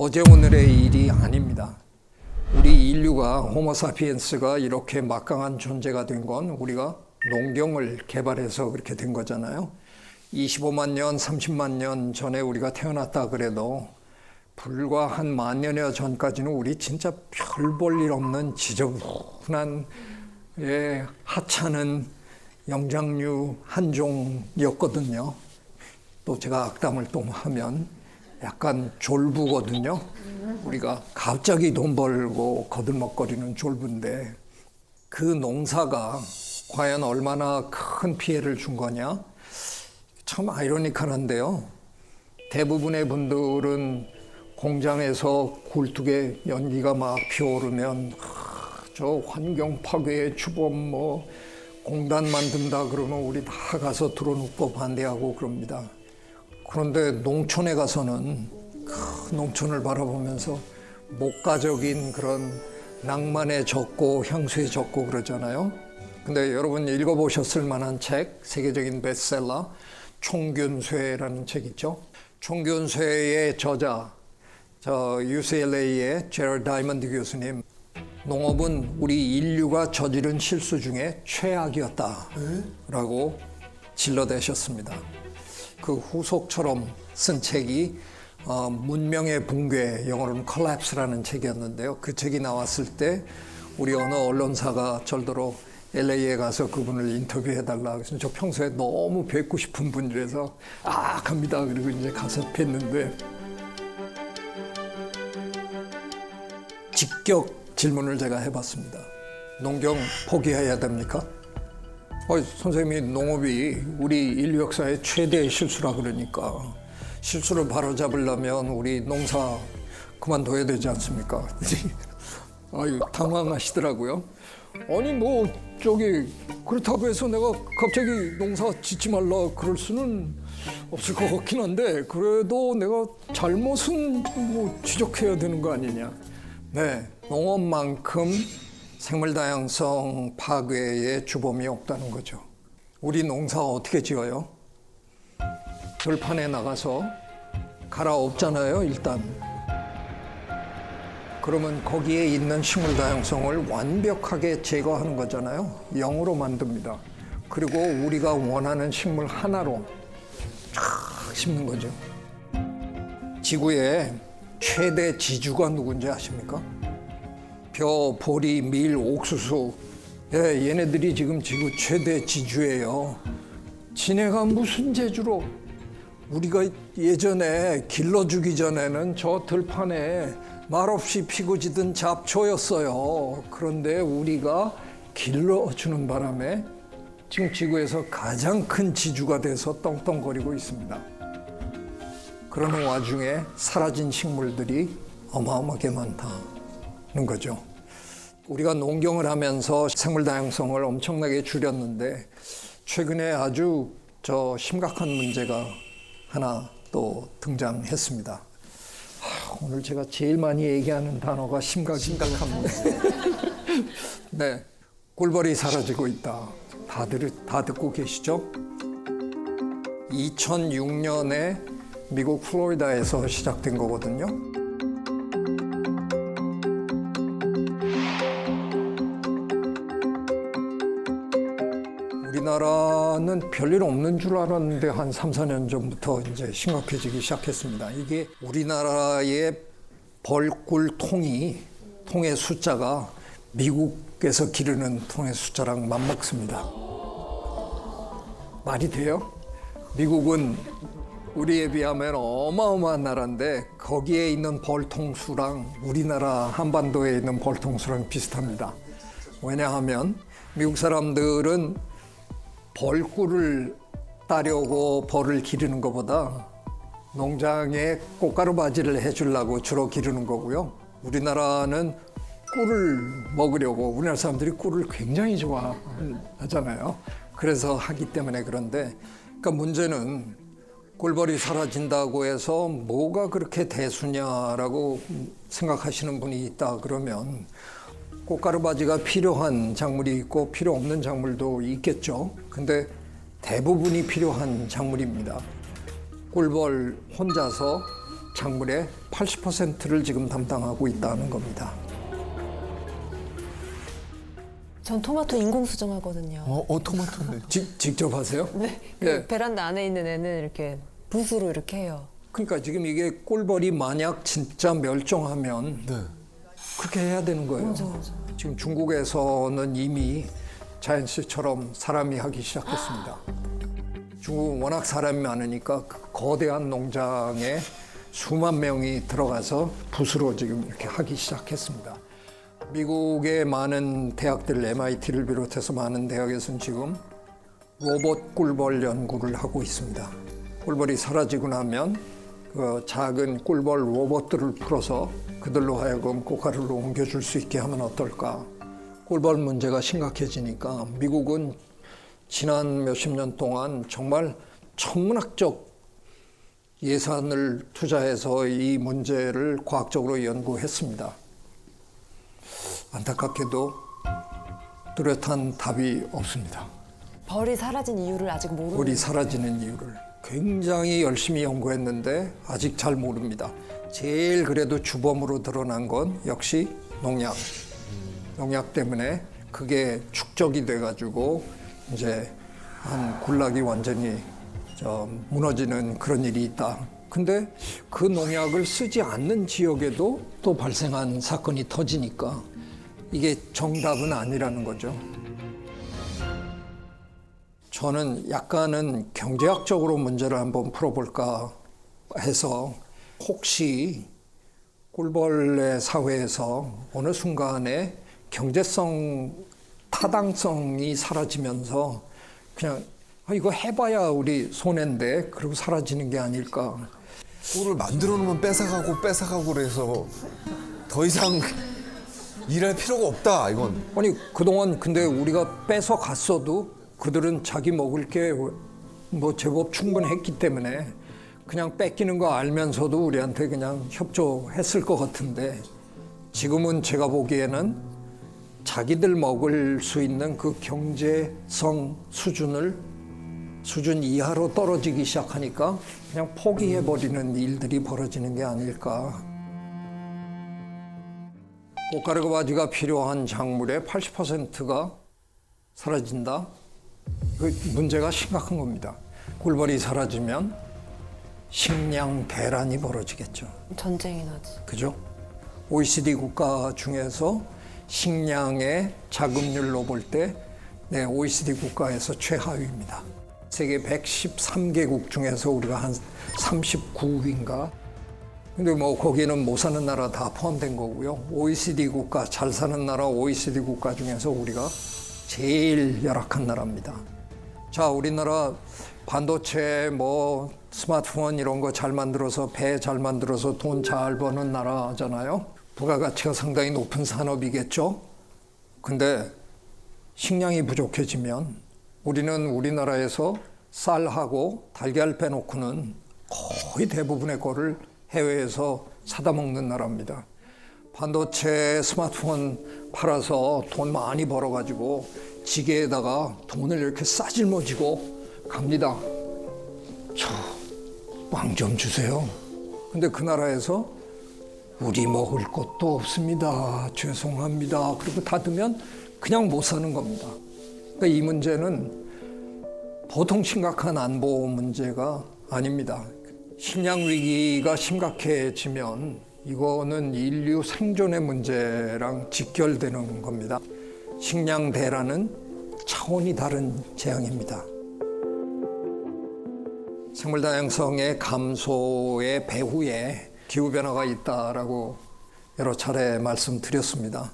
어제 오늘의 일이 아닙니다. 우리 인류가 호모사피엔스가 이렇게 막강한 존재가 된 건 우리가 농경을 개발해서 그렇게 된 거잖아요. 25만 년, 30만 년 전에 우리가 태어났다 그래도 불과 한 10,000년여 전까지는 우리 진짜 별 볼 일 없는 지저분한 하찮은 영장류 한 종이었거든요. 또 제가 악담을 또 하면 약간 졸부거든요. 우리가 갑자기 돈 벌고 거들먹거리는 졸부인데 그 농사가 과연 얼마나 큰 피해를 준 거냐? 참 아이러니컬한데요. 대부분의 분들은 공장에서 굴뚝에 연기가 막 피어오르면 저 환경 파괴의 주범 공단 만든다 그러면 우리 다 가서 들어눕고 반대하고 그럽니다. 그런데 농촌에 가서는 그 농촌을 바라보면서 목가적인 그런 낭만에 젖고 향수에 젖고 그러잖아요. 근데 여러분 읽어보셨을 만한 책, 세계적인 베스트셀러 총균쇠라는 책 있죠. 총균쇠의 저자, UCLA의 제럴 다이먼드 교수님, 농업은 우리 인류가 저지른 실수 중에 최악이었다라고 질러대셨습니다. 그 후속처럼 쓴 책이 문명의 붕괴, 영어로는 collapse라는 책이었는데요. 그 책이 나왔을 때 우리 어느 언론사가 절더러 LA에 가서 그분을 인터뷰해달라. 그래서 저 평소에 너무 뵙고 싶은 분이라서 갑니다. 그리고 이제 가서 뵀는데 직격 질문을 제가 해봤습니다. 농경 포기해야 됩니까? 선생님이 농업이 우리 인류 역사의 최대의 실수라 그러니까 실수를 바로잡으려면 우리 농사 그만둬야 되지 않습니까? 당황하시더라고요. 아니 그렇다고 해서 내가 갑자기 농사 짓지 말라 그럴 수는 없을 것 같긴 한데 그래도 내가 잘못은 지적해야 되는 거 아니냐. 네, 농업만큼 생물 다양성 파괴의 주범이 없다는 거죠. 우리 농사 어떻게 지어요? 들판에 나가서 갈아엎잖아요, 일단. 그러면 거기에 있는 식물 다양성을 완벽하게 제거하는 거잖아요. 0으로 만듭니다. 그리고 우리가 원하는 식물 하나로 쫙 심는 거죠. 지구의 최대 지주가 누군지 아십니까? 벼, 보리, 밀, 옥수수. 얘네들이 지금 지구 최대 지주예요. 지네가 무슨 재주로 우리가 예전에 길러주기 전에는 저 들판에 말없이 피고 지던 잡초였어요. 그런데 우리가 길러주는 바람에 지금 지구에서 가장 큰 지주가 돼서 떵떵거리고 있습니다. 그러는 와중에 사라진 식물들이 어마어마하게 많다는 거죠. 우리가 농경을 하면서 생물 다양성을 엄청나게 줄였는데 최근에 아주 심각한 문제가 하나 또 등장했습니다. 오늘 제가 제일 많이 얘기하는 단어가 심각한 문제. 네, 꿀벌이 사라지고 있다. 다 듣고 계시죠? 2006년에 미국 플로리다에서 시작된 거거든요. 우리나라는 별일 없는 줄 알았는데 한 3, 4년 전부터 이제 심각해지기 시작했습니다. 이게 우리나라의 벌꿀 통의 숫자가 미국에서 기르는 통의 숫자랑 맞먹습니다. 말이 돼요? 미국은 우리에 비하면 어마어마한 나라인데 거기에 있는 벌통수랑 우리나라 한반도에 있는 벌통수랑 비슷합니다. 왜냐하면 미국 사람들은 벌꿀을 따려고 벌을 기르는 것보다 농장에 꽃가루 바지를 해주려고 주로 기르는 거고요. 우리나라는 꿀을 먹으려고 우리나라 사람들이 꿀을 굉장히 좋아하잖아요. 그래서 하기 때문에 그런데 그러니까 문제는 꿀벌이 사라진다고 해서 뭐가 그렇게 대수냐라고 생각하시는 분이 있다 그러면 꽃가루 바지가 필요한 작물이 있고 필요 없는 작물도 있겠죠. 근데 대부분이 필요한 작물입니다. 꿀벌 혼자서 작물의 80%를 지금 담당하고 있다는 겁니다. 전 토마토 인공 수정하거든요. 토마토인데. 직접 하세요? 네. 그 네. 베란다 안에 있는 애는 이렇게 붓으로 이렇게 해요. 그러니까 지금 이게 꿀벌이 만약 진짜 멸종하면 네. 그렇게 해야 되는 거예요. 맞아. 지금 중국에서는 이미 자연 씨처럼 사람이 하기 시작했습니다. 중국은 워낙 사람이 많으니까 그 거대한 농장에 수만 명이 들어가서 붓으로 지금 이렇게 하기 시작했습니다. 미국의 많은 대학들, MIT를 비롯해서 많은 대학에서는 지금 로봇 꿀벌 연구를 하고 있습니다. 꿀벌이 사라지고 나면 그 작은 꿀벌 로봇들을 풀어서 그들로 하여금 고가루를 옮겨줄 수 있게 하면 어떨까. 꿀벌 문제가 심각해지니까 미국은 지난 몇십 년 동안 정말 천문학적 예산을 투자해서 이 문제를 과학적으로 연구했습니다. 안타깝게도 뚜렷한 답이 없습니다. 벌이 사라진 이유를 아직 모르는. 꿀이 사라지는 이유를 굉장히 열심히 연구했는데 아직 잘 모릅니다. 제일 그래도 주범으로 드러난 건 역시 농약. 농약 때문에 그게 축적이 돼가지고 이제 한 군락이 완전히 무너지는 그런 일이 있다. 근데 그 농약을 쓰지 않는 지역에도 또 발생한 사건이 터지니까 이게 정답은 아니라는 거죠. 저는 약간은 경제학적으로 문제를 한번 풀어볼까 해서 혹시 꿀벌의 사회에서 어느 순간에 경제성, 타당성이 사라지면서 그냥 이거 해봐야 우리 손해인데 그러고 사라지는 게 아닐까. 꿀을 만들어 놓으면 뺏어가고 그래서 더 이상 일할 필요가 없다 이건. 아니 그동안 근데 우리가 뺏어 갔어도 그들은 자기 먹을 게 뭐 제법 충분했기 때문에 그냥 뺏기는 거 알면서도 우리한테 그냥 협조했을 것 같은데 지금은 제가 보기에는 자기들 먹을 수 있는 그 경제성 수준 이하로 떨어지기 시작하니까 그냥 포기해버리는 일들이 벌어지는 게 아닐까. 꽃가루가 바지가 필요한 작물의 80%가 사라진다. 그 문제가 심각한 겁니다. 꿀벌이 사라지면 식량 대란이 벌어지겠죠. 전쟁이 나지. 그죠? OECD 국가 중에서 식량의 자급률로 볼 때 OECD 국가에서 최하위입니다. 세계 113개국 중에서 우리가 한 39위인가? 근데 뭐 거기는 못 사는 나라 다 포함된 거고요. OECD 국가, 잘 사는 나라 OECD 국가 중에서 우리가 제일 열악한 나라입니다. 자, 우리나라 반도체, 뭐 스마트폰 이런 거 잘 만들어서 배 잘 만들어서 돈 잘 버는 나라잖아요. 부가가치가 상당히 높은 산업이겠죠. 근데 식량이 부족해지면 우리는 우리나라에서 쌀하고 달걀 빼놓고는 거의 대부분의 거를 해외에서 사다 먹는 나라입니다. 반도체 스마트폰 팔아서 돈 많이 벌어가지고 지게에다가 돈을 이렇게 싸질머지고 갑니다. 저 빵 좀 주세요. 근데 그 나라에서 우리 먹을 것도 없습니다. 죄송합니다. 그리고 닫으면 그냥 못 사는 겁니다. 그러니까 이 문제는 보통 심각한 안보 문제가 아닙니다. 식량 위기가 심각해지면 이거는 인류 생존의 문제랑 직결되는 겁니다. 식량 대란은 차원이 다른 재앙입니다. 생물 다양성의 감소의 배후에 기후변화가 있다라고 여러 차례 말씀드렸습니다.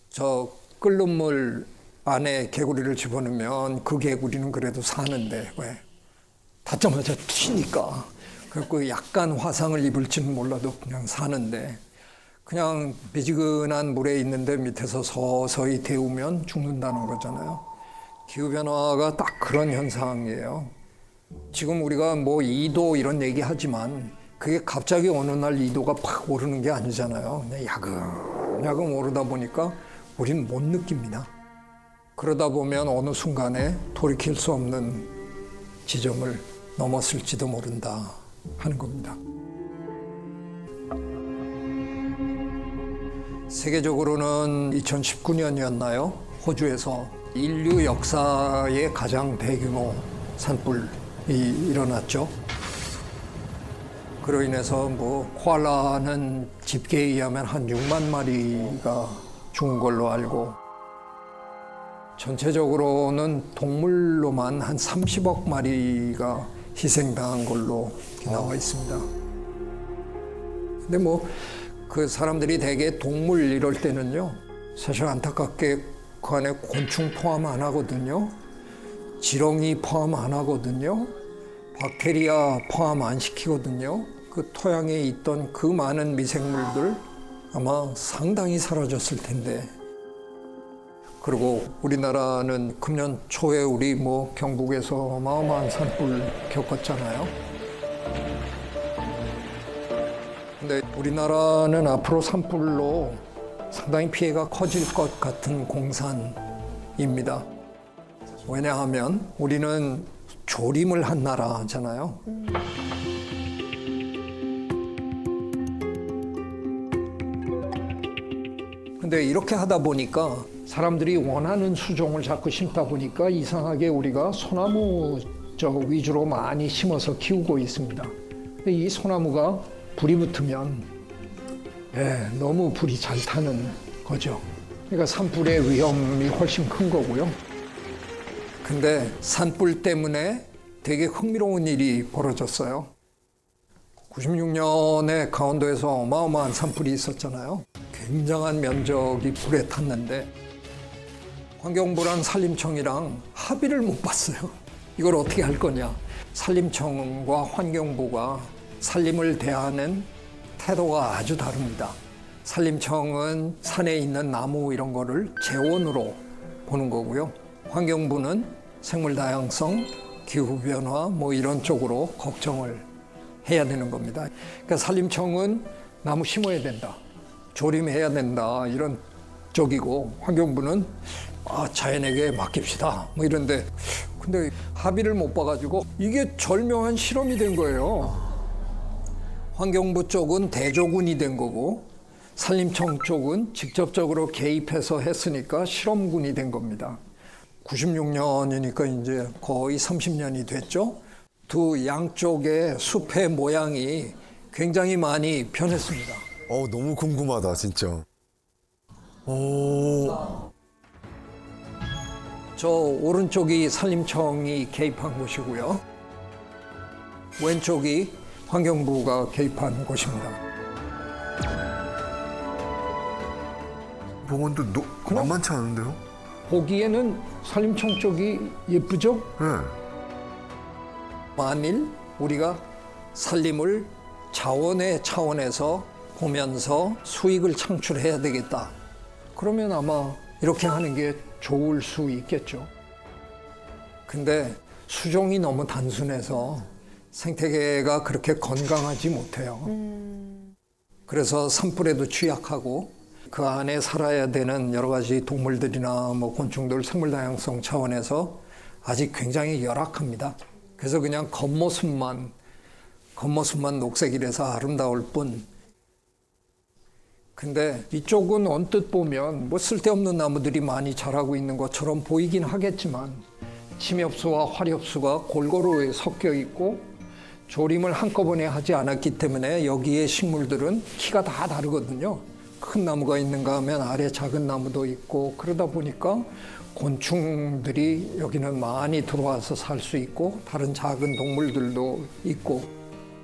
저 끓는 물 안에 개구리를 집어넣으면 그 개구리는 그래도 사는데 왜? 닿자마자 튀니까. 그래서 약간 화상을 입을지는 몰라도 그냥 사는데 그냥 미지근한 물에 있는데 밑에서 서서히 데우면 죽는다는 거잖아요. 기후변화가 딱 그런 현상이에요. 지금 우리가 뭐 2도 이런 얘기 하지만 그게 갑자기 어느 날 2도가 팍 오르는 게 아니잖아요. 그냥 야금야금 오르다 보니까 우린 못 느낍니다. 그러다 보면 어느 순간에 돌이킬 수 없는 지점을 넘었을지도 모른다 하는 겁니다. 세계적으로는 2019년이었나요? 호주에서 인류 역사의 가장 대규모 산불이 일어났죠. 그로 인해서 코알라는 집계에 의하면 한 6만 마리가 죽은 걸로 알고, 전체적으로는 동물로만 한 30억 마리가 희생당한 걸로 나와 있습니다. 근데 그 사람들이 대개 동물 이럴 때는요, 사실 안타깝게 그 안에 곤충 포함 안 하거든요. 지렁이 포함 안 하거든요. 박테리아 포함 안 시키거든요. 그 토양에 있던 그 많은 미생물들 아마 상당히 사라졌을 텐데. 그리고 우리나라는 금년 초에 우리 경북에서 어마어마한 산불 겪었잖아요. 근데 우리나라는 앞으로 산불로 상당히 피해가 커질 것 같은 공산입니다. 왜냐하면 우리는 조림을 한 나라잖아요. 근데 이렇게 하다 보니까 사람들이 원하는 수종을 자꾸 심다 보니까 이상하게 우리가 소나무 위주로 많이 심어서 키우고 있습니다. 근데 이 소나무가 불이 붙으면 너무 불이 잘 타는 거죠. 그러니까 산불의 위험이 훨씬 큰 거고요. 근데 산불 때문에 되게 흥미로운 일이 벌어졌어요. 96년에 강원도에서 어마어마한 산불이 있었잖아요. 굉장한 면적이 불에 탔는데 환경부랑 산림청이랑 합의를 못 봤어요. 이걸 어떻게 할 거냐. 산림청과 환경부가 산림을 대하는 태도가 아주 다릅니다. 산림청은 산에 있는 나무 이런 거를 재원으로 보는 거고요. 환경부는 생물 다양성, 기후 변화 이런 쪽으로 걱정을 해야 되는 겁니다. 그러니까 산림청은 나무 심어야 된다, 조림해야 된다 이런 쪽이고, 환경부는 자연에게 맡깁시다 이런데, 근데 합의를 못 봐가지고 이게 절묘한 실험이 된 거예요. 환경부 쪽은 대조군이 된 거고 산림청 쪽은 직접적으로 개입해서 했으니까 실험군이 된 겁니다. 96년이니까 이제 거의 30년이 됐죠. 두 양쪽의 숲의 모양이 굉장히 많이 변했습니다. 너무 궁금하다, 진짜. 저 오른쪽이 산림청이 개입한 곳이고요. 왼쪽이 환경부가 개입한 곳입니다. 보건도 만만치 않은데요? 보기에는 산림청 쪽이 예쁘죠? 네. 만일 우리가 산림을 자원의 차원에서 보면서 수익을 창출해야 되겠다. 그러면 아마 이렇게 하는 게 좋을 수 있겠죠. 근데 수종이 너무 단순해서 생태계가 그렇게 건강하지 못해요. 그래서 산불에도 취약하고 그 안에 살아야 되는 여러 가지 동물들이나 곤충들 생물 다양성 차원에서 아직 굉장히 열악합니다. 그래서 그냥 겉모습만 녹색이라서 아름다울 뿐. 근데 이쪽은 언뜻 보면 쓸데없는 나무들이 많이 자라고 있는 것처럼 보이긴 하겠지만 침엽수와 화렵수가 골고루 섞여 있고 조림을 한꺼번에 하지 않았기 때문에 여기에 식물들은 키가 다 다르거든요. 큰 나무가 있는가 하면 아래 작은 나무도 있고, 그러다 보니까 곤충들이 여기는 많이 들어와서 살 수 있고 다른 작은 동물들도 있고,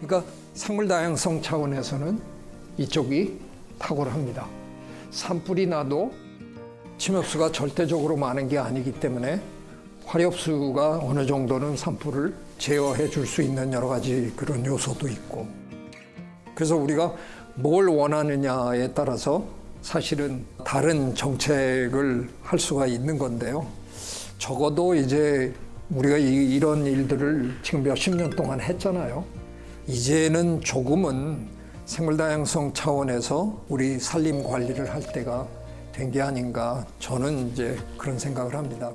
그러니까 생물 다양성 차원에서는 이쪽이 탁월합니다. 산불이 나도 침엽수가 절대적으로 많은 게 아니기 때문에 화렵수가 어느 정도는 산불을 제어해 줄 수 있는 여러 가지 그런 요소도 있고, 그래서 우리가 뭘 원하느냐에 따라서 사실은 다른 정책을 할 수가 있는 건데요. 적어도 이제 우리가 이런 일들을 지금 몇십 년 동안 했잖아요. 이제는 조금은 생물 다양성 차원에서 우리 산림 관리를 할 때가 된 게 아닌가, 저는 이제 그런 생각을 합니다.